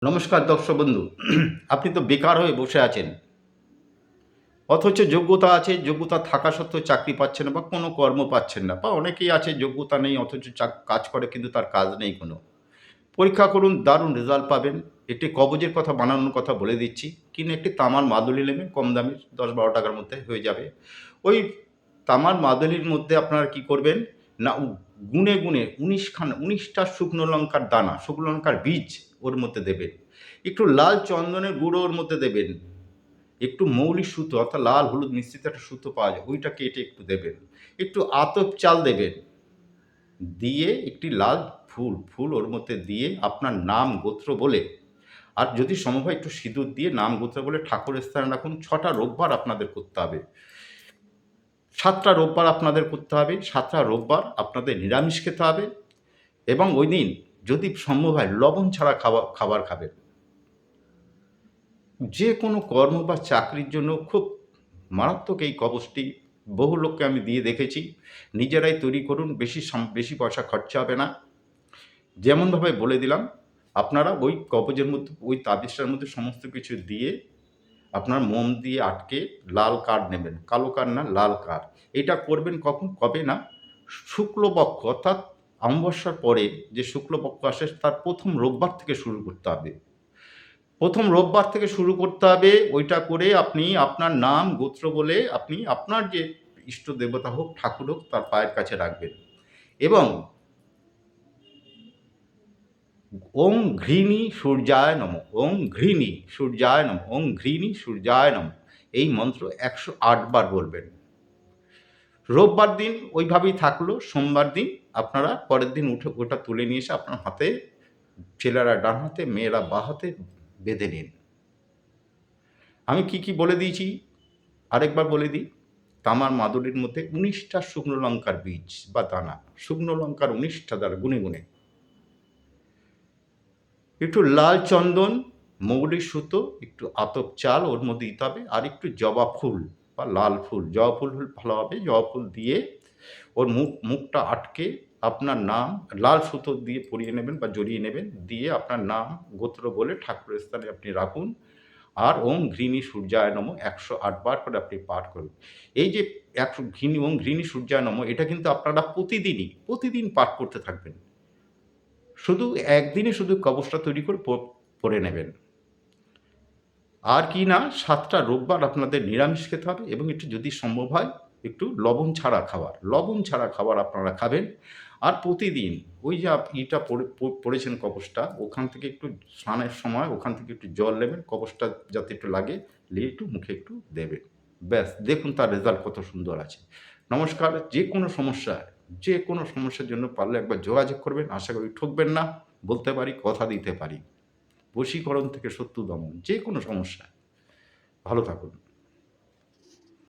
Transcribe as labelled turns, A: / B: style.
A: নমস্কার দর্শক বন্ধু। আপনি তো বেকার হয়ে বসে আছেন, অথচ যোগ্যতা আছে, যোগ্যতা থাকা সত্ত্বেও চাকরি পাচ্ছেন না বা কোনো কর্ম পাচ্ছেন না, বা অনেকেই আছে যোগ্যতা নেই অথচ কাজ করে কিন্তু তার কাজ নেই কোনো। পরীক্ষা করুন, দারুণ রেজাল্ট পাবেন। একটি কবজের কথা বানানোর কথা বলে দিচ্ছি। কিনে একটি তামার মাদুলি নেবেন, কম দামি, 10-12 টাকার মধ্যে হয়ে যাবে। ওই তামার মাদুলির মধ্যে আপনারা কি করবেন না, গুনে গুনে 19টা শুকনো লঙ্কার দানা, শুকনো লঙ্কার বীজ ওর মধ্যে দেবেন। একটু লাল চন্দনের গুঁড়ো ওর মধ্যে দেবেন। একটু মৌলি সুতো অর্থাৎ লাল হলুদ মিশ্রিত একটা সুতো পাওয়া যায়, ওইটা কেটে একটু দেবেন। একটু আতপ চাল দেবেন, দিয়ে একটি লাল ফুল ওর মধ্যে দিয়ে আপনার নাম গোত্র বলে, আর যদি সম্ভব হয় একটু সিঁদুর দিয়ে নাম গোত্র বলে ঠাকুরের স্থানে রাখুন। 6টা রোববার আপনাদের করতে হবে, 7টা রোববার আপনাদের করতে হবে। 7টা রোববার আপনাদের নিরামিষ খেতে হবে, এবং ওই দিন যদি সম্ভব হয় লবণ ছাড়া খাবার খাবেন। যে কোনো কর্ম বা চাকরির জন্য খুব মারাত্মক এই কবচটি। বহু লোককে আমি দিয়ে দেখেছি। নিজেরাই তৈরি করুন, বেশি পয়সা খরচা হবে না। যেমনভাবে বলে দিলাম, আপনারা ওই কবচের মধ্যে, ওই তাবিজটার মধ্যে সমস্ত কিছু দিয়ে আপনার মোম দিয়ে আটকে লাল কার্ড নেবেন, কালো কার্ড না, লাল কার্ড। এটা করবেন কখন, কবে না, শুক্লপক্ষ অর্থাৎ অমাবস্যার পরে যে শুক্লপক্ষ আসে তার প্রথম রোববার থেকে শুরু করতে হবে। প্রথম রোববার থেকে শুরু করতে হবে। ওইটা করে আপনি আপনার নাম গোত্র বলে আপনি আপনার যে ইষ্ট দেবতা হোক, ঠাকুর হোক, তার পায়ের কাছে রাখবেন, এবং ওং ঘৃণী সূর্যায় নমঃ, ওং ঘৃণী সূর্যায় নমঃ, ওং ঘৃণী সূর্যায় নমঃ, এই মন্ত্র 108 বার বলবেন। রোববার দিন ওইভাবেই থাকলো। সোমবার দিন আপনারা পরের দিন উঠে ওটা তুলে নিয়ে এসে আপনার হাতে, ছেলেরা ডান হাতে, মেয়েরা বাঁ হাতে বেঁধে নিন। আমি কি বলে দিয়েছি আরেকবার বলে দিই। তামার মাদুলির মধ্যে 19টা শুকনো লঙ্কার বীজ বা দানা, শুকনো লঙ্কার 19টা দানা গুনে গুনে, একটু লাল চন্দন, মৌলি সুতো, একটু আতপ চাল ওর মধ্যে দিতে হবে, আর একটু জবা ফুল বা লাল ফুল, জবা ফুল ভালো হবে, জবা ফুল দিয়ে ওর মুখটা আটকে আপনার নাম লাল সুতো দিয়ে পরিয়ে নেবেন বা জড়িয়ে নেবেন, দিয়ে আপনার নাম গোত্র বলে ঠাকুরের স্থানে আপনি রাখুন। আর ওং ঘৃণী সূর্যায় নমঃ 108 বার করে আপনি পাঠ করুন। এই যে ওং ঘৃণী সূর্যায় নমঃ, এটা কিন্তু আপনারা প্রতিদিন পাঠ করতে থাকবেন। শুধু একদিনে শুধু কবচটা তৈরি করে পড়ে নেবেন। আর কি না, 7টা রোববার আপনাদের নিরামিষ খেতে হবে, এবং একটু যদি সম্ভব হয় একটু লবণ ছাড়া খাবার আপনারা খাবেন। আর প্রতিদিন ওই যে ইটা পড়েছেন কবচটা, ওখান থেকে একটু স্নানের সময় ওখান থেকে একটু জল নেবেন, কবচটা যাতে একটু লাগে, নিয়ে একটু মুখে একটু দেবেন। ব্যাস, দেখুন তার রেজাল্ট কত সুন্দর আছে। নমস্কার। যে কোনো সমস্যার জন্য পারলে একবার যোগাযোগ করবেন। আশা করি ঠকবেন না। বলতে পারি, কথা দিতে পারি। বশীকরণ থেকে শত্রু দমন, যে কোনো সমস্যা। ভালো থাকুন।